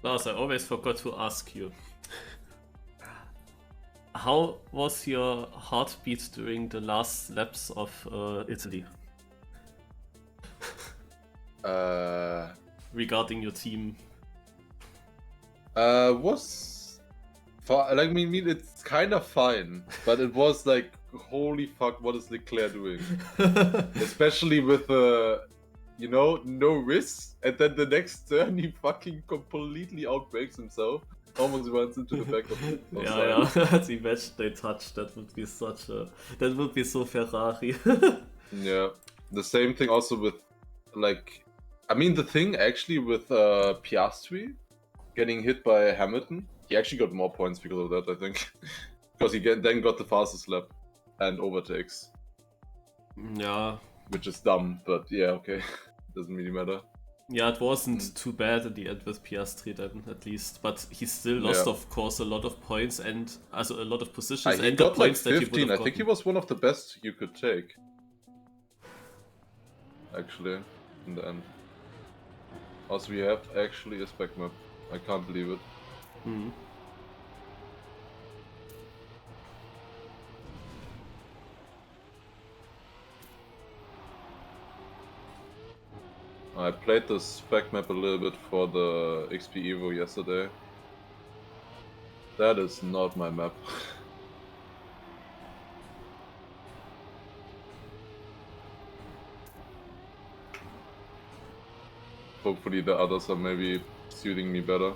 Lars, I always forgot to ask you. How was your heartbeat during the last laps of Italy? Regarding your team. Was like, I mean, it's kind of fine, but it was like, holy fuck, what is Leclerc doing? Especially with no risks, and then the next turn he fucking completely outbrakes himself, almost runs into the back of the Yeah. The match they touched, that would be that would be so Ferrari. Yeah, the same thing also with, like, I mean, the thing actually with Piastri getting hit by Hamilton, he actually got more points because of that, I think. Because he then got the fastest lap and overtakes. Yeah. Which is dumb, but yeah, okay. Doesn't really matter. Yeah, it wasn't too bad in the end with Piastri then, at least. But he still lost, of course, a lot of points and also a lot of positions. He and got the points like 15. That he would have I think he was one of the best you could take. Actually, in the end. Also, we have actually a spec map. I can't believe it. I played the spec map a little bit for the XP Evo yesterday. That is not my map. Hopefully the others are maybe suiting me better.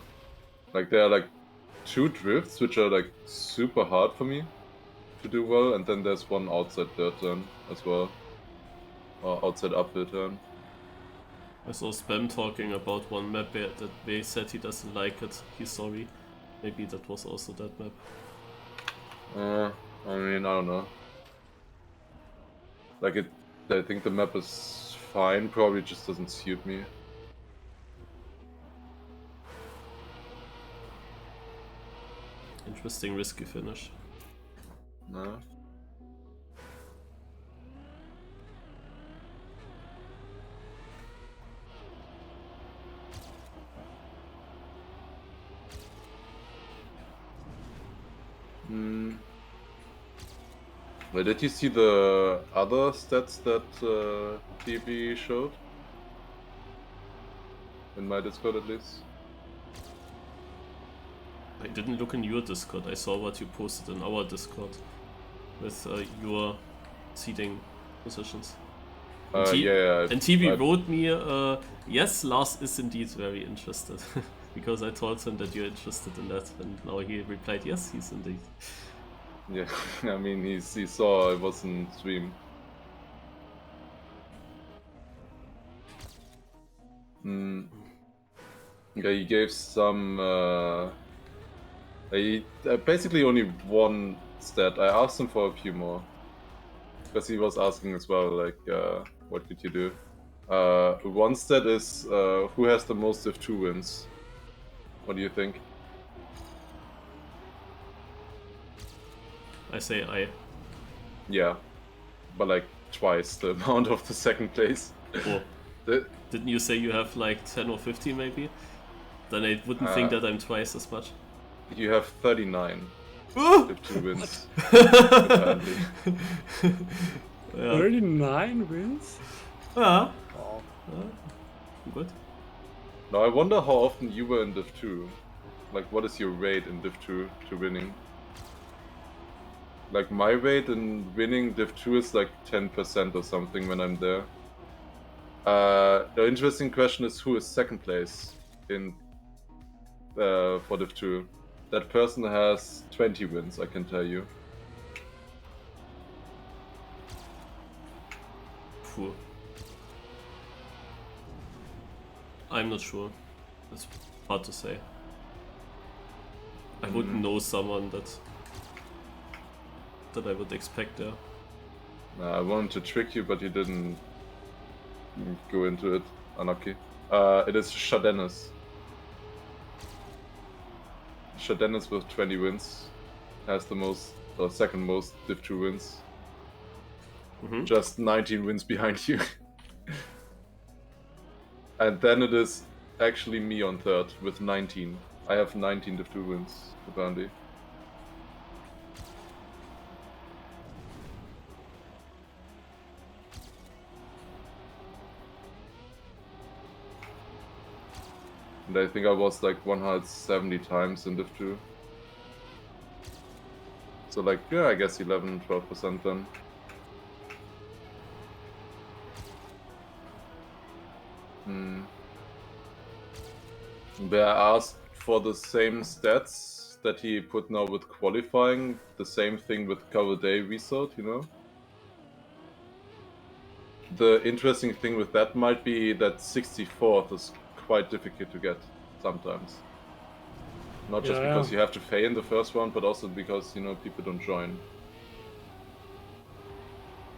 Like, there are like 2 drifts which are like super hard for me to do well, and then there's one outside dirt turn as well. Or outside uphill turn. I saw Spam talking about one map that they said he doesn't like it. He's sorry. Maybe that was also that map. I mean, I don't know. Like, I think the map is fine, probably just doesn't suit me. Interesting, risky finish. No. Well, did you see the other stats that DB showed? In my Discord, at least. I didn't look in your Discord. I saw what you posted in our Discord with your seating positions. And TV wrote me, yes, Lars is indeed very interested. Because I told him that you're interested in that, and now he replied, yes, he's indeed. Yeah, I mean, he saw I was in stream. Yeah, he gave some... he basically only one stat. I asked him for a few more. Because he was asking as well, like, what could you do? One stat is, who has the most Div 2 wins? What do you think? I say I. Yeah, but like twice the amount of the second place. Oh. Didn't you say you have like 10 or 50 maybe? Then I wouldn't think that I'm twice as much. You have 39 Div 2 wins. Apparently. 39 wins? Yeah. Good. Now I wonder how often you were in Div 2. Like, what is your rate in Div 2 to winning? Like, my rate in winning Div 2 is like 10% or something when I'm there. The interesting question is, who is second place in for Div 2? That person has 20 wins, I can tell you. Cool. I'm not sure. It's hard to say. I wouldn't know someone that I would expect there. I wanted to trick you, but you didn't go into it. Unlucky. It is Shadenis. Shadenis with 20 wins has the most, or second most Div 2 wins. Just 19 wins behind you. And then it is actually me on third with 19. I have 19 Div 2 wins, apparently. And I think I was like 170 times in Div 2. So like, yeah, I guess 11-12% then. Where I asked for the same stats that he put now with qualifying, the same thing with cover day resort, you know? The interesting thing with that might be that 64th is quite difficult to get sometimes. Not just because you have to pay in the first round, but also because, you know, people don't join.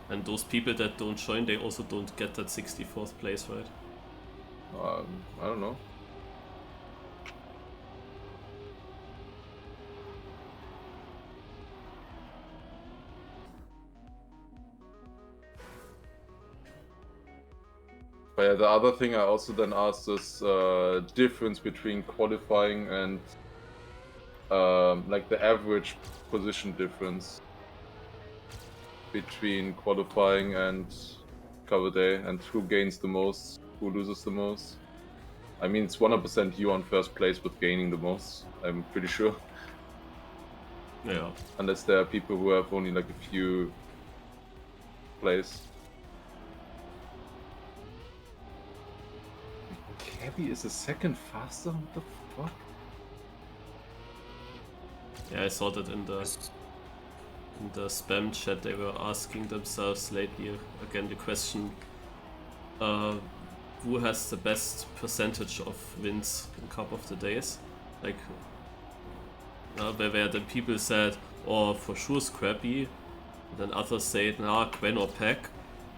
And those people that don't join, they also don't get that 64th place, right? I don't know. But yeah, the other thing I also then asked is difference between qualifying and like the average position difference between qualifying and cover day, and who gains the most, who loses the most. I mean, it's 100% you on first place with gaining the most, I'm pretty sure. Yeah. Unless there are people who have only like a few plays. Cabby is a second faster? What the fuck? Yeah, I saw that in the spam chat. They were asking themselves lately again the question, who has the best percentage of wins in Cup of the Days? Like, where the people said, oh, for sure Scrapie, and then others said, nah, Gwen or Pack,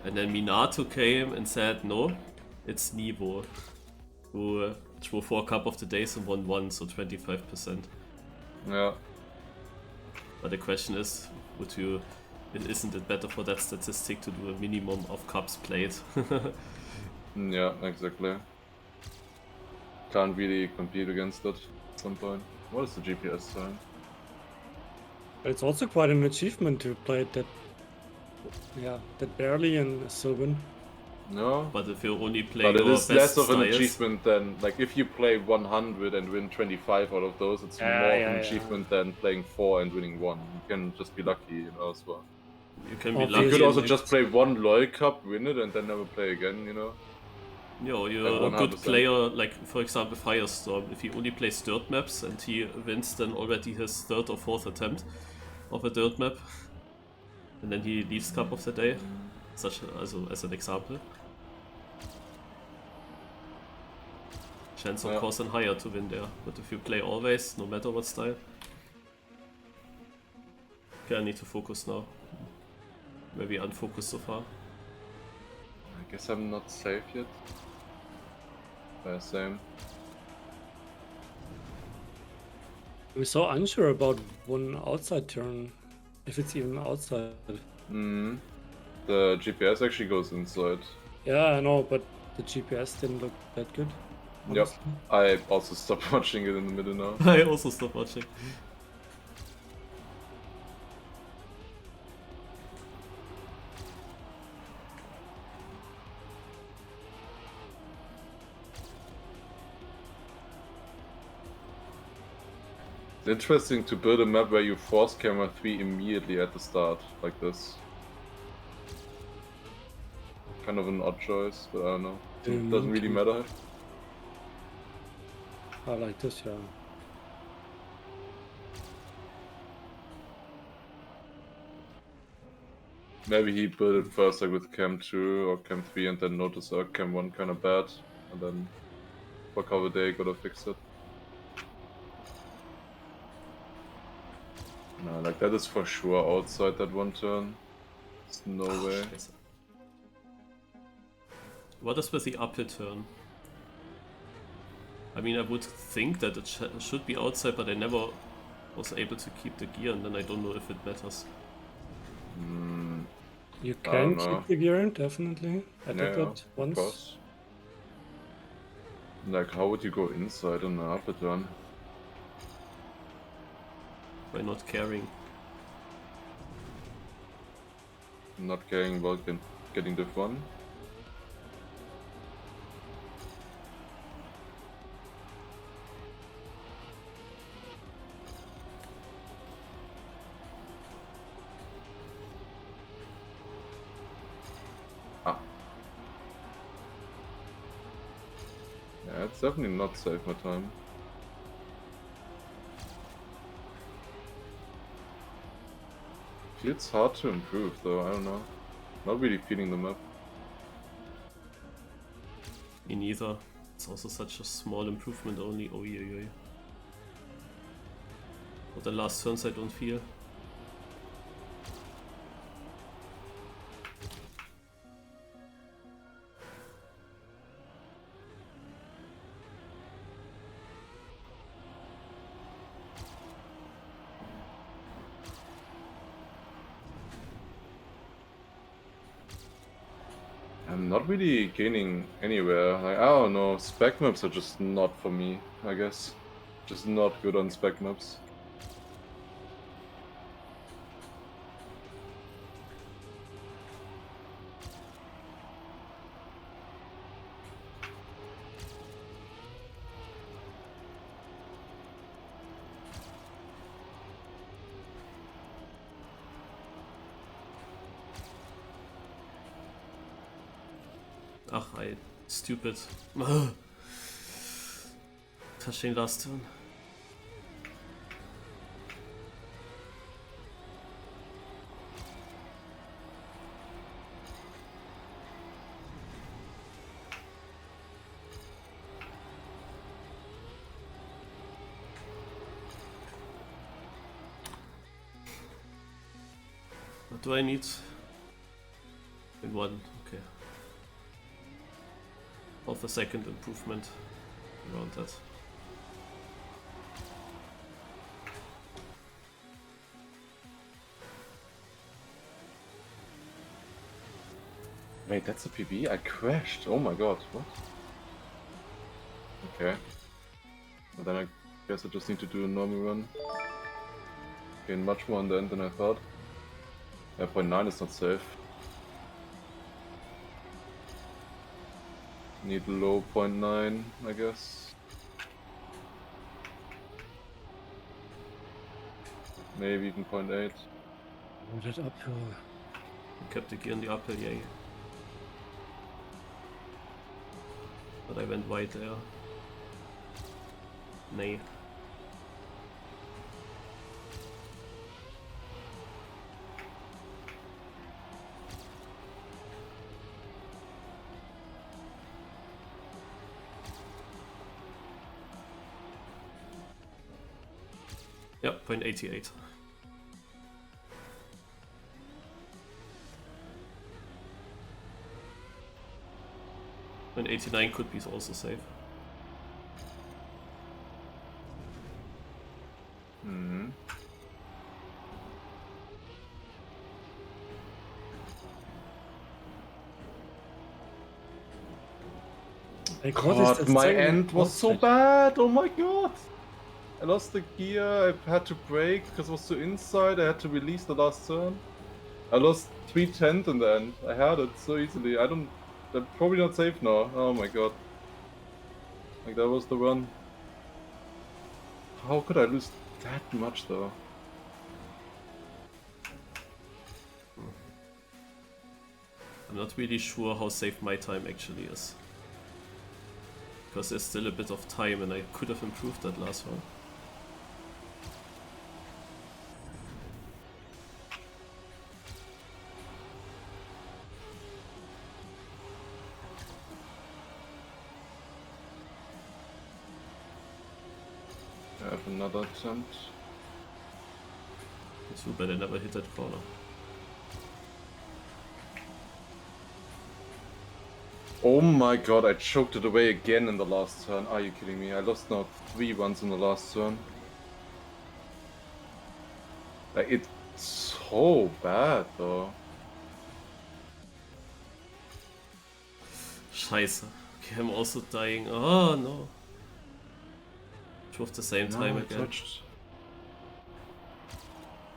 and then Minato came and said, no, it's Nivo, who drew 4 Cup of the Days and won 1, so 25%. Yeah. But the question is, isn't it better for that statistic to do a minimum of cups played? Yeah, exactly. Can't really compete against it at some point. What is the GPS time? It's also quite an achievement to play it that barely and still win. No. But if you only play but it is less of an styles, achievement than, like, if you play 100 and win 25 out of those, it's more of an achievement than playing 4 and winning 1. You can just be lucky, you know, as well. You can be lucky. You could also just play 1 Loyal Cup, win it, and then never play again, you know? You're a good player, like, for example, Firestorm. If he only plays dirt maps and he wins then already his 3rd or 4th attempt of a dirt map, and then he leaves Cup of the Day, as an example. Chance of course and higher to win there, but if you play always, no matter what style. Okay, I need to focus now. Maybe unfocused so far. I guess I'm not safe yet. Same. We're so unsure about one outside turn, if it's even outside. The GPS actually goes inside. Yeah, I know, but the GPS didn't look that good. Honestly. Yep, I also stopped watching it in the middle now. I also stopped watching. It's interesting to build a map where you force camera 3 immediately at the start, like this. Kind of an odd choice, but I don't know. It doesn't really matter. I like this, yeah. Maybe he built it first, like with Cam 2 or Cam 3, and then noticed Cam 1 kind of bad, and then for cover day gotta fix it. No, like that is for sure outside that one turn. There's no way. What is with the uphill turn? I mean, I would think that it should be outside, but I never was able to keep the gear, and then I don't know if it matters. You can keep the gear, definitely. I did that once. Like, how would you go inside on an upper turn? By not caring. Not caring about getting the fun? Yeah, it's definitely not save my time. Feels hard to improve though, I don't know. Not really feeling the map. Me neither. It's also such a small improvement only. Oh yeah. But the last turns I don't feel. I'm not really gaining anywhere. Like, I don't know, spec maps are just not for me, I guess. Just not good on spec maps. Ach, stupid. Touching last turn. What do I need? In one, okay. Half a second improvement around that. Wait, that's a PB? I crashed. Oh my god, what? Okay. But then I guess I just need to do a normal run. Gain much more on the end than I thought. Yeah, 0.9 is not safe. Need low 0.9, I guess. Maybe even 0.8. Oh, that uphill. I kept the gear in the uphill, yay. But I went wide there. Nay. Yep, 0.88. And 89 could be also safe. Hmm. God, my end was so bad! Oh my god! I lost the gear, I had to brake because it was too inside, I had to release the last turn. I lost 3/10 in the end. I had it so easily. I'm probably not safe now. Oh my god. Like, that was the run. How could I lose that much though? I'm not really sure how safe my time actually is. Because there's still a bit of time and I could have improved that last one. I have another attempt. Too bad I never hit that corner. Oh my god, I choked it away again in the last turn. Are you kidding me? I lost now 3 runs in the last turn. Like, it's so bad though. Scheiße. Okay, I'm also dying. Oh no. Drove the same time again. Touched.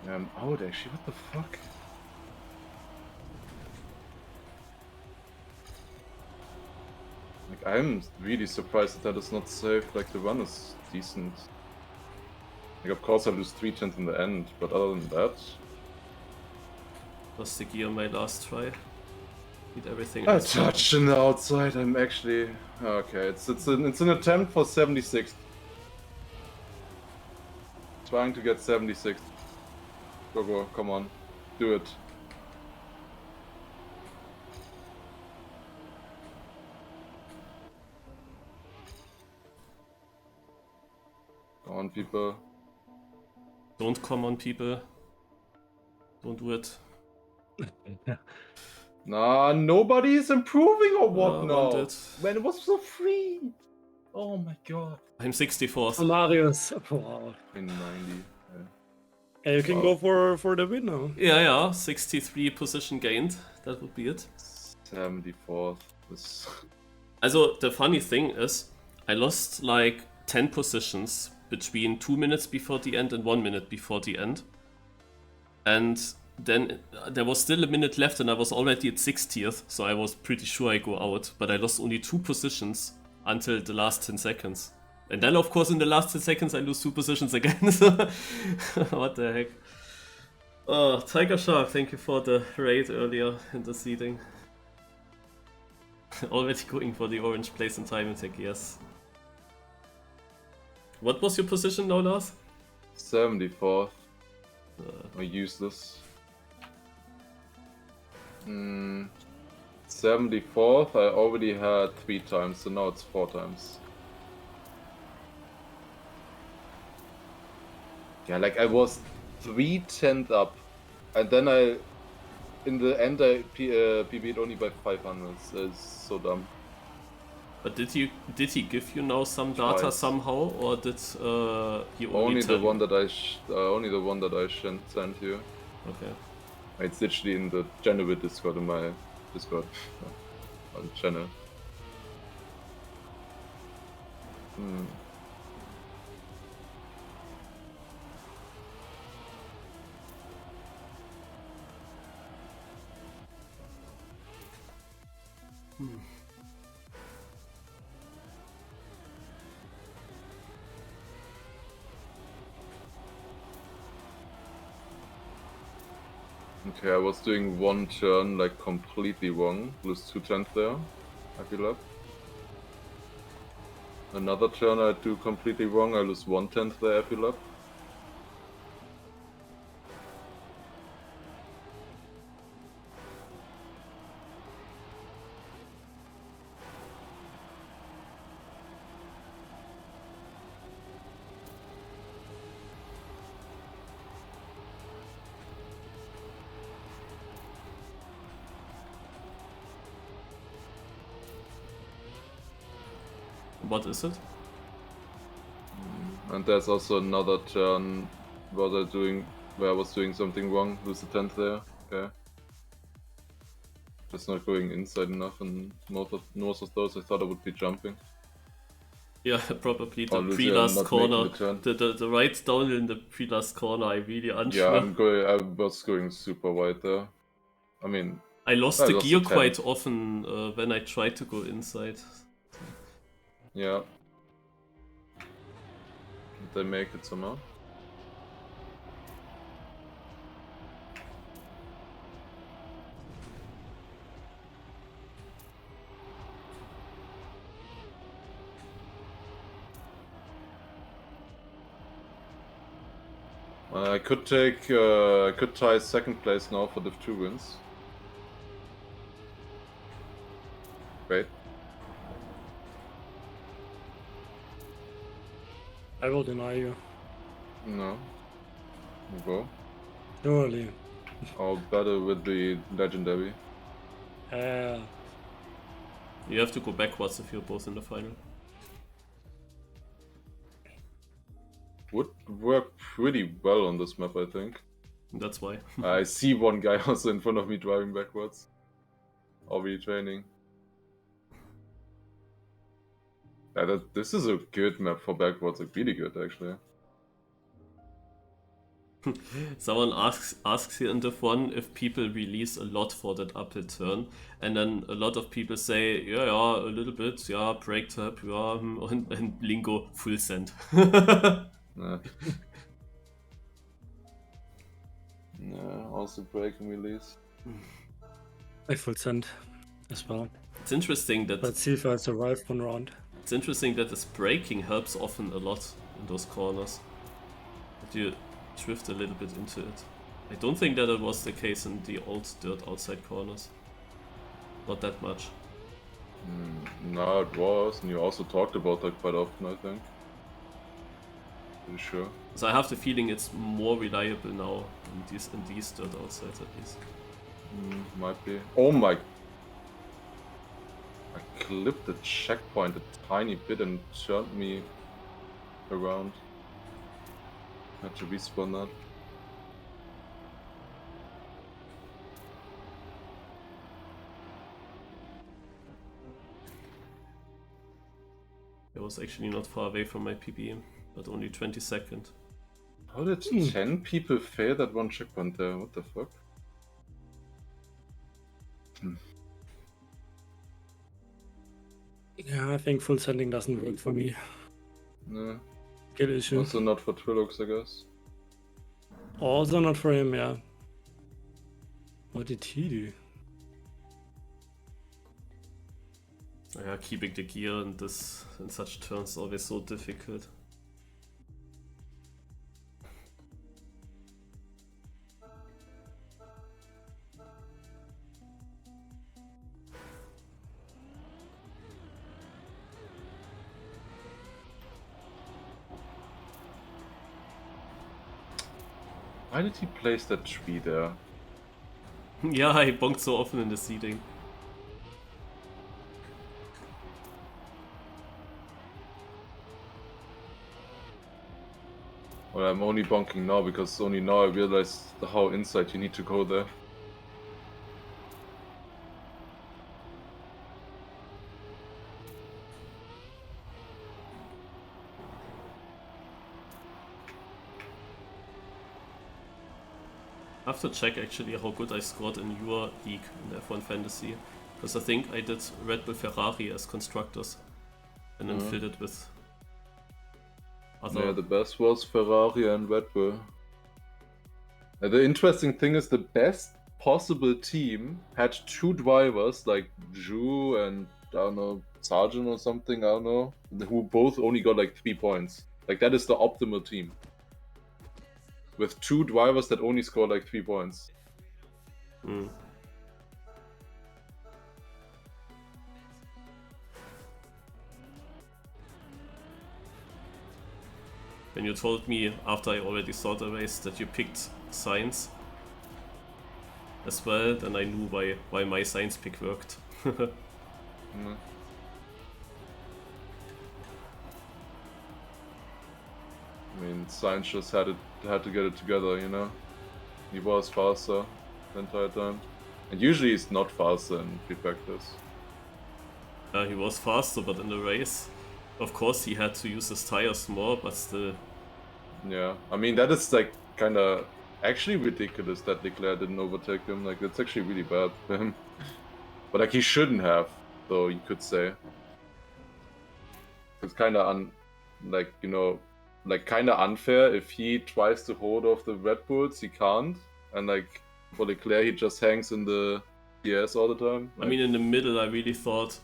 Yeah, I'm out actually. What the fuck? Like, I'm really surprised that is not safe. Like, the run is decent. Like, of course I lose 3 tenths in the end, but other than that... Lost the gear on my last try. Did everything I else. touched in the outside. I'm actually... Okay, it's an attempt for 76th. Trying to get 76th. Go, come on. Do it. Come on, people. Don't come on, people. Don't do it. Nah, nobody is improving or what now? Wanted. Man, it was so free. Oh my god. I'm 64th. Marius. Wow. In 90. Yeah. Hey, you can go for the win now. Yeah, 63 position gained. That would be it. 74th. This... Also, the funny thing is, I lost like 10 positions between 2 minutes before the end and 1 minute before the end. And then there was still a minute left and I was already at 60th, so I was pretty sure I go out. But I lost only 2 positions until the last 10 seconds. And then, of course, in the last 10 seconds, I lose 2 positions again. So what the heck? Oh, Tiger Shark, thank you for the raid earlier in the seeding. Already going for the orange place in TimeAttack, yes. What was your position now, Lars? 74th. I useless. 74th, I already had 3 times, so now it's 4 times. Yeah, like I was 3 tenths up, and then in the end I PB'd only by 500. It's so dumb. But did he give you now some data Twice. Somehow, or did he Only tell the one that I sent you. Okay. It's literally in the general Discord, in my Discord on channel. Okay, I was doing one turn like completely wrong, lose 2 tenths there, I feel up. Another turn I do completely wrong, I lose 1 tenth there, I feel up. What is it? And there's also another turn where I was doing something wrong, lose a tenth there. Okay. Just not going inside enough, and most of those I thought I would be jumping. Yeah, probably the pre-last corner. The right down in the pre-last corner, I really unsure. Yeah, I was going super wide there. I mean, I lost the gear quite often when I tried to go inside. Yeah. Did they make it somehow? I could tie second place now for Div 2 wins. Wait. I will deny you. No. You go. Surely. I'll battle with the legendary. You have to go backwards if you're both in the final. Would work pretty well on this map, I think. That's why. I see one guy also in front of me driving backwards. Or retraining. Yeah, this is a good map for backwards, like really good actually. Someone asks here in Div1 if people release a lot for that uphill turn, and then a lot of people say, yeah, a little bit, yeah, break tap, yeah, and Lingo full send. Yeah. Yeah, also break and release. I full send as well. It's interesting that. Let's see if I survive one round. It's interesting that this braking helps often a lot in those corners. That you drift a little bit into it. I don't think that it was the case in the old dirt outside corners. Not that much. No, it was, and you also talked about that quite often, I think. Pretty sure. So I have the feeling it's more reliable now in these dirt outsides at least. Might be. Oh my! I clipped the checkpoint a tiny bit and turned me around. Had to respawn that. I was actually not far away from my PB, but only 20 seconds. How did 10 people fail that one checkpoint there? What the fuck? Yeah, I think full sending doesn't work for me. No. Skill issue. Also not for Trilux, I guess. Also not for him, yeah. What did he do? Yeah, keeping the gear in such turns is always so difficult. Why did he place that tree there? Yeah, I bonked so often in the seeding. Well, I'm only bonking now because only now I realized how inside you need to go there. I have to check actually how good I scored in your league in F1 Fantasy, because I think I did Red Bull Ferrari as constructors and then filled it with other... Yeah, the best was Ferrari and Red Bull. The interesting thing is the best possible team had two drivers like Zhu and I don't know, Sargent or something, I don't know, who both only got like 3 points. Like that is the optimal team. With two drivers that only score like 3 points. Mm. When you told me after I already saw the race that you picked Science as well, then I knew why my Science pick worked. I mean, Sainz just had to get it together, you know? He was faster the entire time. And usually he's not faster in free practice. He was faster, but in the race, of course he had to use his tires more, but still. Yeah, I mean, that is like kinda actually ridiculous that Leclerc didn't overtake him. Like, that's actually really bad for him. But like, he shouldn't have, though, you could say. It's kinda kinda unfair if he tries to hold off the Red Bulls, he can't, and like for Leclerc he just hangs in the DS all the time. I mean, in the middle I really thought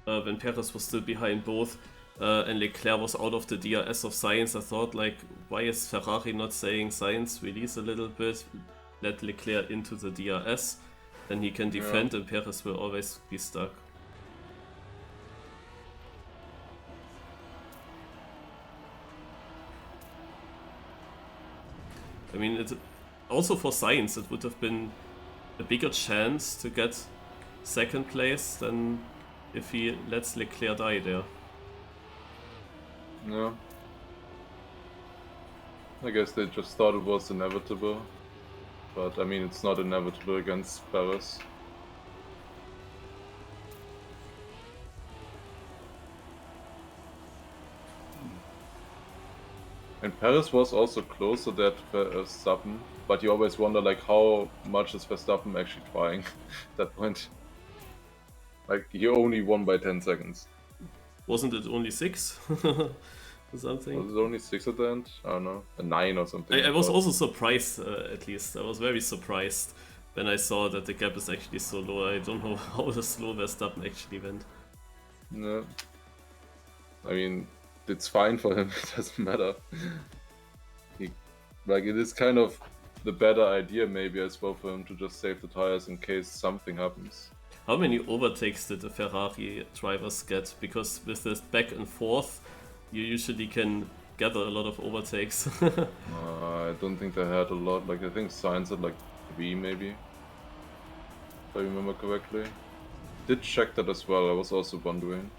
when Perez was still behind both and Leclerc was out of the DRS of Sainz, I thought like, why is Ferrari not saying Sainz release a little bit, let Leclerc into the DRS, then he can defend and Perez will always be stuck. I mean, it also for Sainz it would have been a bigger chance to get second place than if he lets Leclerc die there. Yeah. I guess they just thought it was inevitable. But I mean, it's not inevitable against Perez. And Paris was also close to that Verstappen, but you always wonder like how much is Verstappen actually trying at that point. Like he only won by 10 seconds. Wasn't it only 6? Or something? Was it only 6 at the end? I don't know. A 9 or something. I was also surprised, at least. I was very surprised when I saw that the gap is actually so low. I don't know how the slow Verstappen actually went. No. I mean, it's fine for him, it doesn't matter. Like, it is kind of the better idea maybe as well for him to just save the tires in case something happens. How many overtakes did the Ferrari drivers get? Because with this back and forth, you usually can gather a lot of overtakes. I don't think they had a lot. Like, I think Sainz had like 3 maybe, if I remember correctly. Did check that as well, I was also wondering.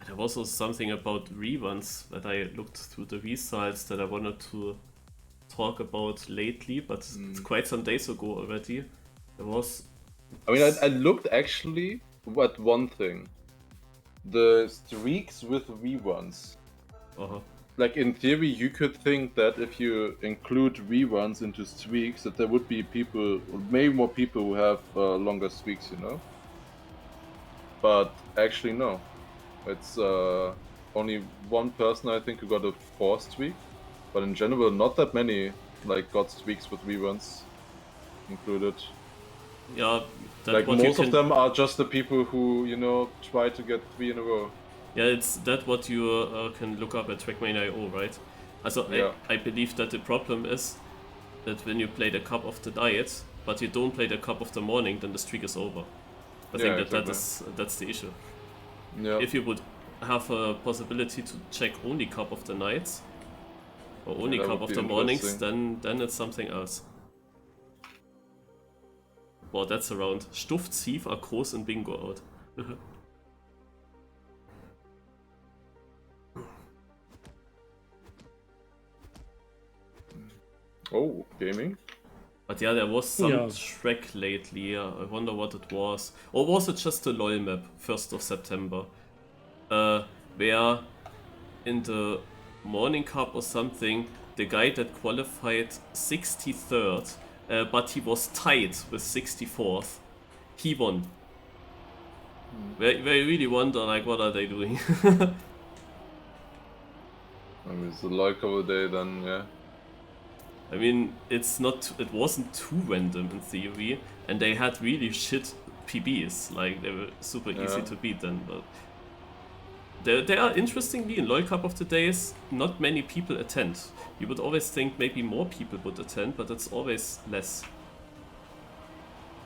There was also something about ReRuns that I looked through the results that I wanted to talk about lately, but it's quite some days ago already. There was... I mean, I looked actually at one thing. The streaks with reruns. Like, in theory, you could think that if you include reruns into streaks, that there would be people, maybe more people who have longer streaks, you know? But actually, no. It's only one person, I think, who got a 4 streak. But in general, not that many like got streaks with reruns included. Yeah, that like what most you of them are just the people who, you know, try to get 3 in a row. Yeah, it's that what you can look up at Trackmania.io, right? Also, Yeah. I believe that the problem is that when you play the Cup of the Night, but you don't play the Cup of the Morning, then the streak is over. I think that's the issue. Yeah. If you would have a possibility to check only Cup of the Nights or only Cup of the Mornings, then it's something else. Wow, that's around. Stuft, Sieve are groß and Bingo out. Oh, gaming? But yeah, there was some track lately. I wonder what it was. Or was it just a LOL map, 1st of September? Where in the Morning Cup or something, the guy that qualified 63rd, but he was tied with 64th, he won. Where you really wonder, like, what are they doing? I mean, it's the luck of the day then, yeah. I mean, it wasn't too random in theory, and they had really shit PBs, like they were super easy to beat then, but they are, interestingly, in LoL Cup of the Days, not many people attend. You would always think maybe more people would attend, but it's always less.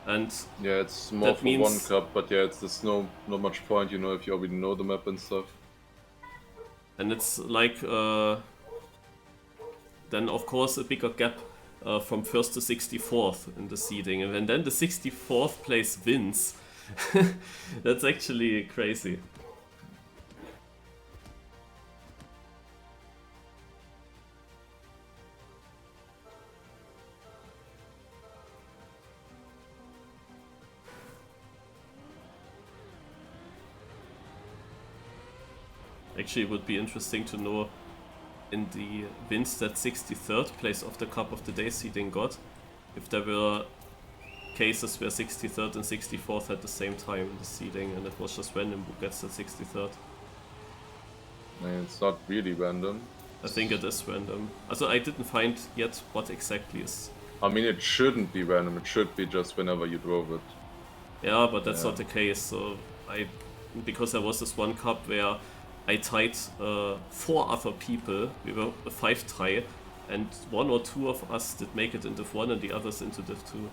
And yeah, it's more for one cup, but yeah, there's not much point, you know, if you already know the map and stuff. And it's like, then of course a bigger gap from 1st to 64th in the seeding, and then the 64th place wins. That's actually crazy. Actually, it would be interesting to know in the wins that 63rd place of the Cup of the Day seeding got, if there were cases where 63rd and 64th had the same time in the seeding, and it was just random who gets the 63rd. I mean, it's not really random. I think it is random. Also, I didn't find yet what exactly is. I mean, it shouldn't be random, it should be just whenever you drove it. Yeah, but that's not the case, so because there was this one cup where I tied 4 other people, we were a 5 tie, and 1 or 2 of us did make it into Div 1 and the others into Div 2.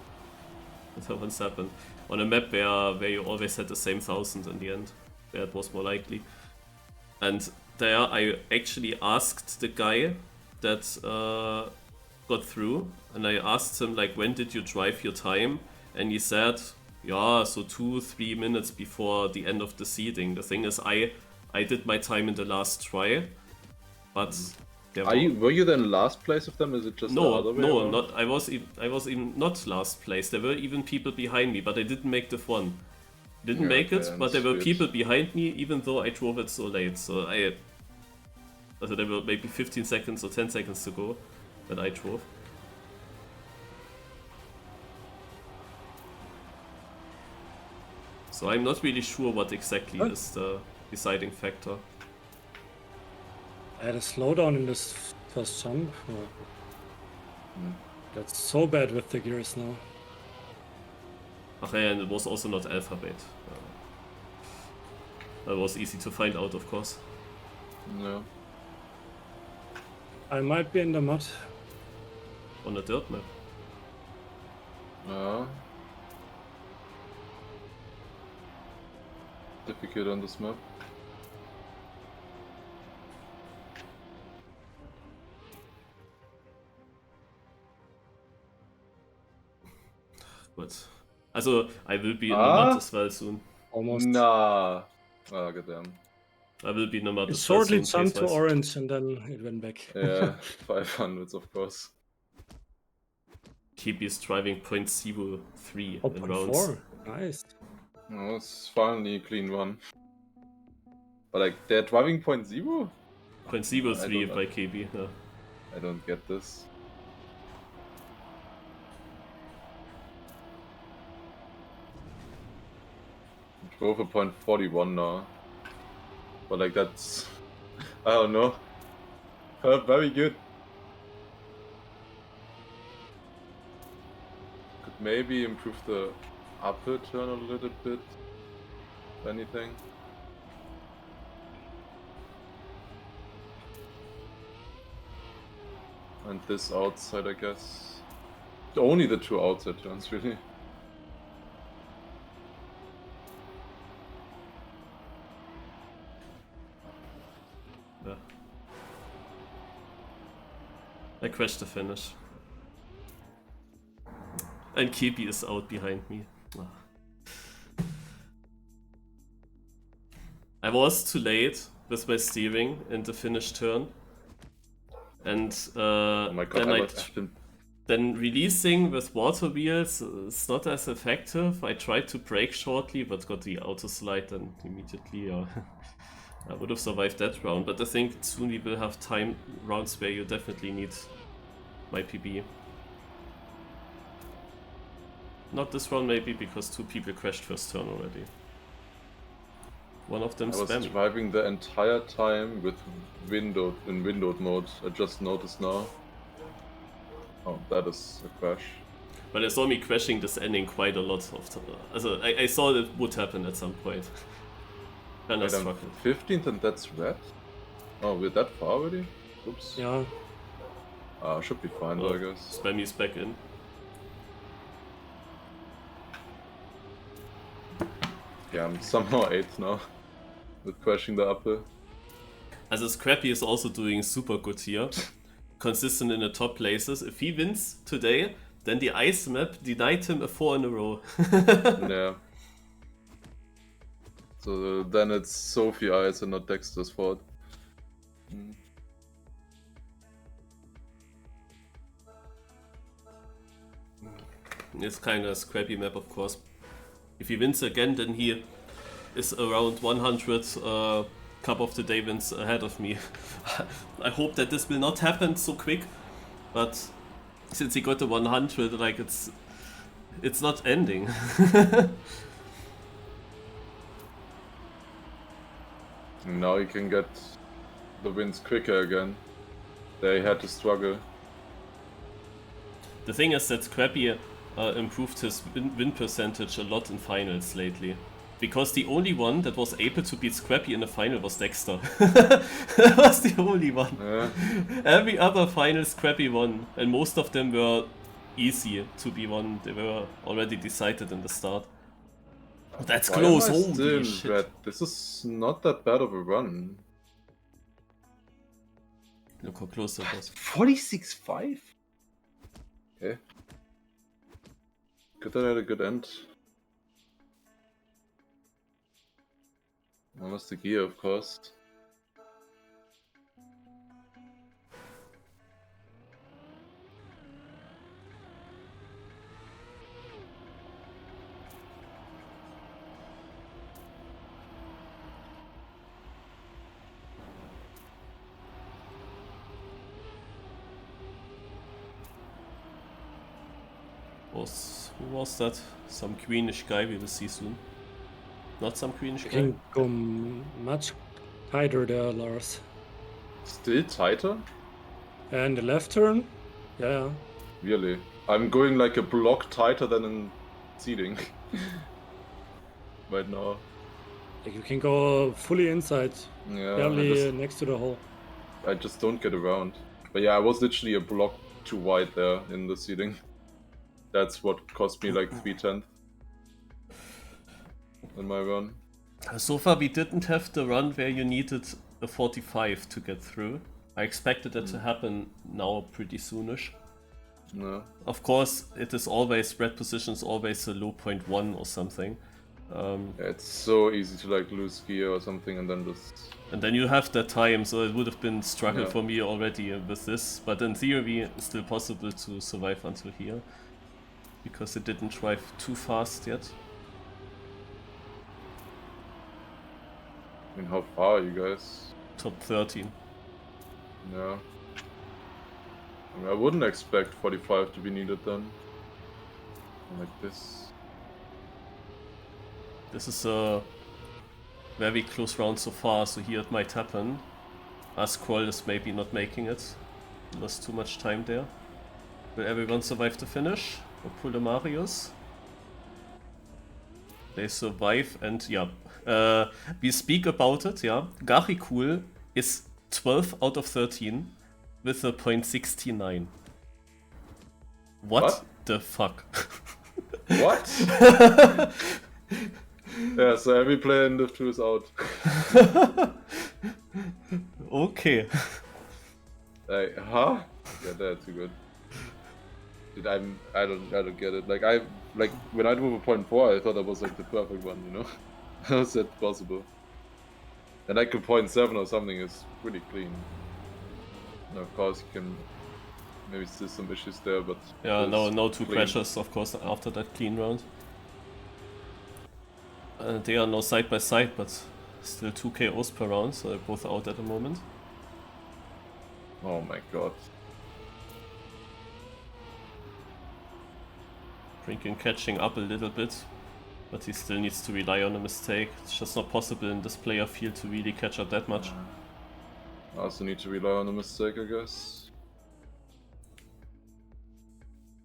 That once happened. On a map where you always had the same 1000 in the end. where it was more likely. And there I actually asked the guy that got through, and I asked him like, when did you drive your time? And he said, yeah, so 2-3 minutes before the end of the seeding. The thing is, I did my time in the last try, but were you then last place of them? Is it just the other way? No, not. I was even not last place. There were even people behind me, but I didn't make the one. Didn't make it, but there were people behind me, even though I drove it so late. So there were maybe 15 seconds or 10 seconds to go that I drove. So I'm not really sure what exactly is the deciding factor. I had a slowdown in this first jump. That's so bad with the gears now. Okay, and it was also not alphabet. That was easy to find out, of course. No. I might be in the mud. On a dirt map. Difficult on this map. But also, I will be in the mud as well soon. Almost. Nah. Oh, goddamn. I will be in the mud It as well shortly soon. jumped to orange and then it went back. Yeah, 500s of course. Keep is driving 0.03 Oh, in rounds. 0.4. Nice. Oh, it's finally a clean one. But like, they're driving 0.0? 0.03 by KB. Yeah. I don't get this. Go for 0.41 now. But like that's... I don't know. Very good. Could maybe improve the upper turn a little bit. If anything. And this outside, I guess. Only the two outside turns, really. Yeah. I crashed the finish. And Kepi is out behind me. I was too late with my steering in the finish turn. And oh my God, then releasing with water wheels is not as effective. I tried to brake shortly, but got the auto slide and immediately I would have survived that round. But I think soon we will have time rounds where you definitely need my PB. Not this round maybe, because 2 people crashed first turn already. One of them I was spammed. driving the entire time with windowed mode. I just noticed now. Oh, that is a crash. But I saw me crashing this ending quite a lot of time. Also, I saw that would happen at some point. And I struggled. 15th and that's red? Oh, we're that far already? Oops. Yeah. Should be fine though, I guess. Spammy's back in. Yeah, I'm somehow 8th now. With crashing the upper. Also Scrapie is also doing super good here. Consistent in the top places. If he wins today, then the ice map denied him a 4 in a row. Yeah. So then it's Sophie Ice and not Dexter's fault. It's kind of a Scrapie map, of course. If he wins again, then he is around 100 Cup of the Day wins ahead of me. I hope that this will not happen so quick, but since he got the 100, like it's not ending. Now he can get the wins quicker again. They had to struggle. The thing is that Scrapie improved his win percentage a lot in finals lately. Because the only one that was able to beat Scrapie in a final was Dexter. That was the only one. Yeah. Every other final Scrapie won, and most of them were easy to be won. They were already decided in the start. That's Why close, am I still holy in shit. red? This is not that bad of a run. Look how close that was. 46.5? Okay. Good that I had a good end. Almost the gear, of course. Who was that? Some greenish guy we will see soon. Not some greenish You guy? can go much tighter there, Lars. Still tighter? And the left turn? Yeah. Really? I'm going like a block tighter than in seeding. Right now. Like you can go fully inside, Yeah, barely next to the hole. I just don't get around. But yeah, I was literally a block too wide there in the seeding. That's what cost me like 3/10 in my run. So far we didn't have the run where you needed a 45 to get through. I expected that to happen now pretty soonish. No. Of course, it is always, red positions always a low point 1 or something. Yeah, it's so easy to like lose gear or something and then just... And then you have that time, so it would have been struggle Yeah. for me already with this. But in theory, it's still possible to survive until here. Because it didn't drive too fast yet. I mean, how far are you guys? Top 13. Yeah. I mean, I wouldn't expect 45 to be needed then. Like this. This is a very close round so far, so here it might happen. Asqual is maybe not making it. Lost too much time there. Will everyone survive the finish? Or pull the Marius? They survive and yeah. We speak about it, yeah. Garikul is 12 out of 13 with a .69. What the fuck? What? Yeah, so every player in Div 2 is out. Okay. Like, huh? Yeah, that's too good. Dude, I don't get it. Like when I move a .4, I thought that was like the perfect one, you know? How is that possible? And like a .7 or something is pretty clean. And of course you can maybe still some issues there, but yeah, no two clean. crashes of course after that clean round. They are now side by side, but still 2 KOs per round, so they're both out at the moment. Oh my god. Drinking catching up a little bit, but he still needs to rely on a mistake. It's just not possible in this player field to really catch up that much. I also need to rely on a mistake, I guess.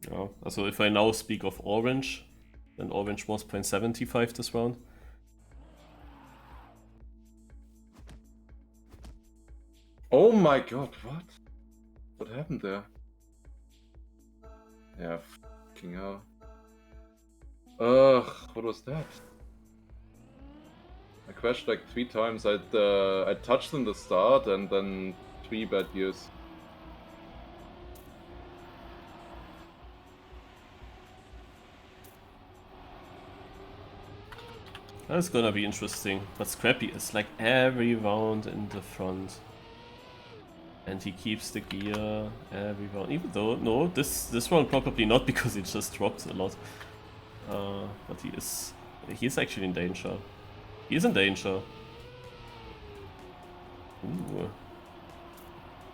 Yeah, also if I now speak of Orange, then Orange was .75 this round. Oh my god, what? What happened there? Yeah, fucking hell. Ugh, what was that? I crashed like 3 times. I touched in the start and then 3 bad gears. That's gonna be interesting, but Scrapie is like every round in the front. And he keeps the gear every round, even though, no, this round probably not, because he just drops a lot. But he's actually in danger. He's in danger. Ooh.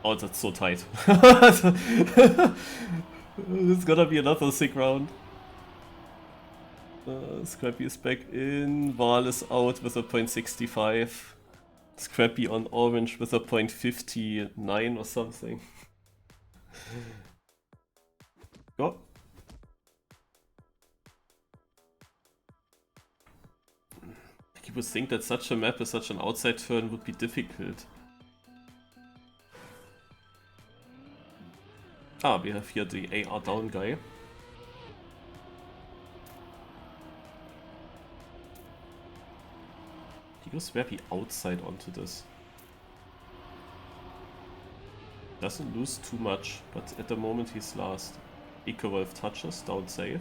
Oh, that's so tight. It's gonna be another sick round. Scrapie is back in. Val is out with a .65. Scrapie on Orange with a .59 or something. Go. You would think that such a map with such an outside turn would be difficult. Ah, we have here the AR down guy. He goes very outside onto this. Doesn't lose too much, but at the moment he's last. Eco-Wolf touches, down save.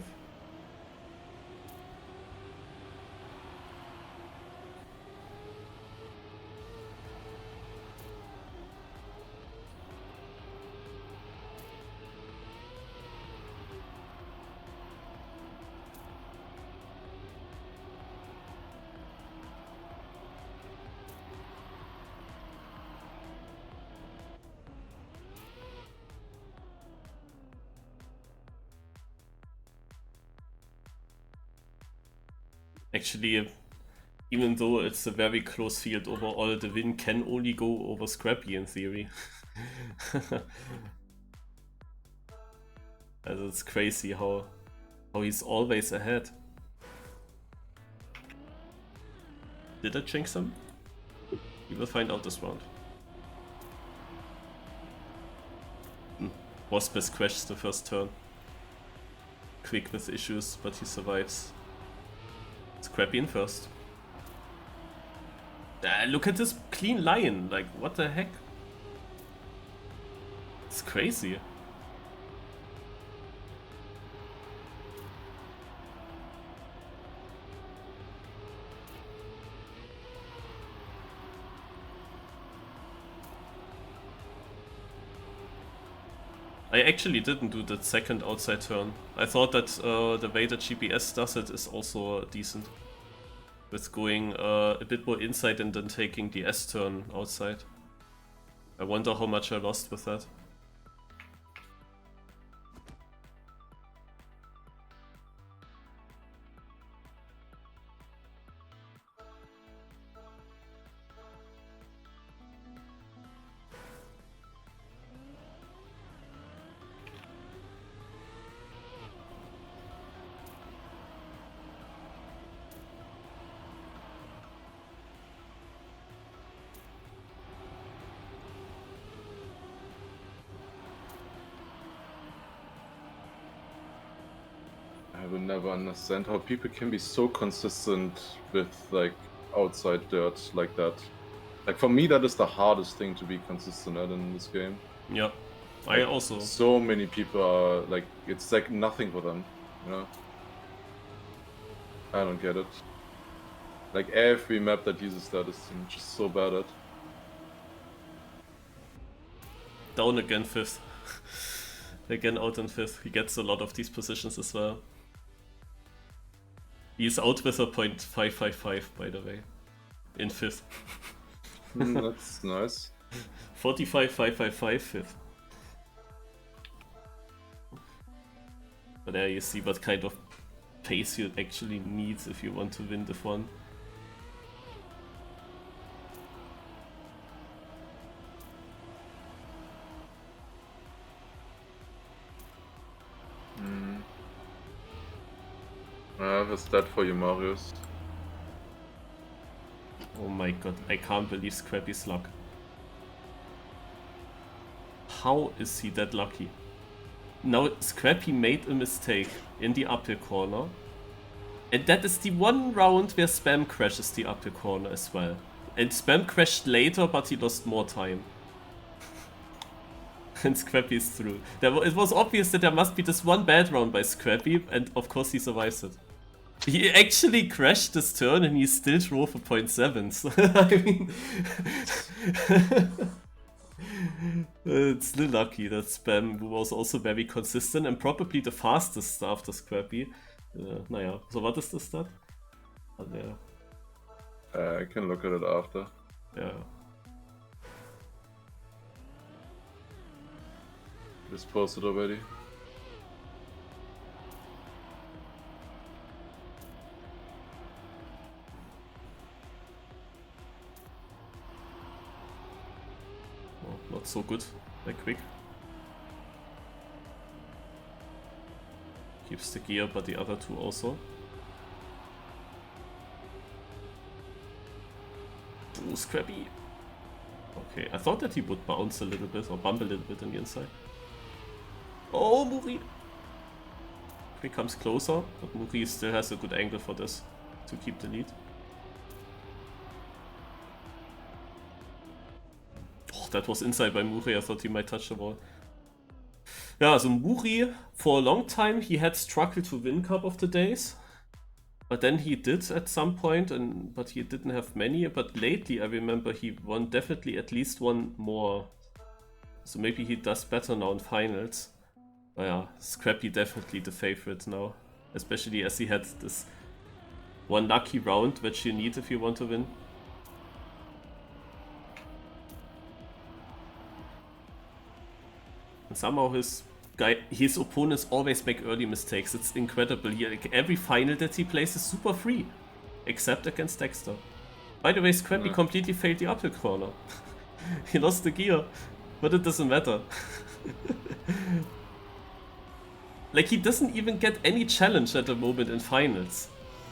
Actually, even though it's a very close field overall, the win can only go over Scrapie in theory. And it's crazy how he's always ahead. Did I jinx him? We will find out this round. Waspus crashes the first turn. Quick with issues, but he survives. Scrapie in first. Look at this clean line, like what the heck? It's crazy. I actually didn't do the second outside turn. I thought that the way the GPS does it is also decent. With going a bit more inside and then taking the S turn outside. I wonder how much I lost with that. I will never understand how people can be so consistent with like outside dirt like that. Like for me, that is the hardest thing to be consistent at in this game. Yeah, like, I also. So many people are like, it's like nothing for them, you know? I don't get it. Like every map that uses that is just so bad at. Down again 5th. Again out in 5th. He gets a lot of these positions as well. He's out with a .555 by the way. In 5th. That's nice. 45.555 5th. But there you see what kind of pace you actually need if you want to win the one. I have a stat for you, Marius. Oh my god, I can't believe Scrapie's luck. How is he that lucky? Now Scrapie made a mistake in the upper corner. And that is the one round where Spam crashes the upper corner as well. And Spam crashed later, but he lost more time. And Scrapie is through. It was obvious that there must be this one bad round by Scrapie, and of course he survives it. He actually crashed this turn and he still drove a .7. So, I mean... it's still lucky that Spam was also very consistent and probably the fastest after Scrapie. Naja, so what is this stat? Oh, yeah. I can look at it after. Yeah. Just posted already. Oh, not so good, that quick. Keeps the gear, but the other two also. Ooh, Scrapie. Okay, I thought that he would bounce a little bit or bump a little bit on the inside. Oh, Muri! He comes closer, but Muri still has a good angle for this to keep the lead. that was inside by Muri. I thought he might touch the wall. Yeah, so Muri, for a long time, he had struggled to win Cup of the Days. But then he did at some point, but he didn't have many. But lately, I remember he won definitely at least one more. So maybe he does better now in finals. But yeah, Scrapie definitely the favorite now. Especially as he had this one lucky round, which you need if you want to win. And somehow his opponents always make early mistakes. It's incredible. Like, every final that he plays is super free. Except against Dexter. By the way, Scrapie completely failed the uphill corner. He lost the gear. But it doesn't matter. Like, he doesn't even get any challenge at the moment in finals.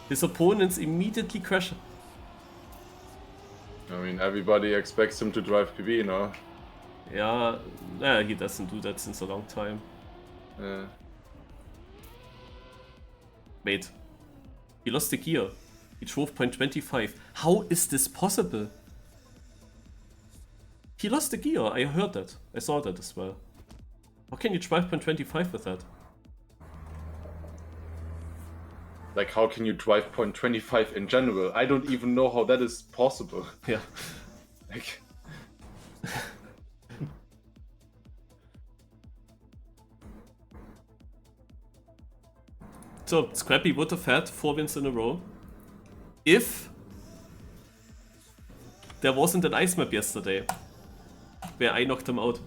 His opponents immediately crash. I mean, everybody expects him to drive PB, you know? Yeah, he doesn't do that since a long time. Yeah. Wait. He lost the gear. He drove 0.25. How is this possible? He lost the gear. I heard that. I saw that as well. How can you drive 0.25 with that? Like, how can you drive 0.25 in general? I don't even know how that is possible. Yeah. Like... So, Scrapie would have had 4 wins in a row if there wasn't an ice map yesterday where I knocked him out.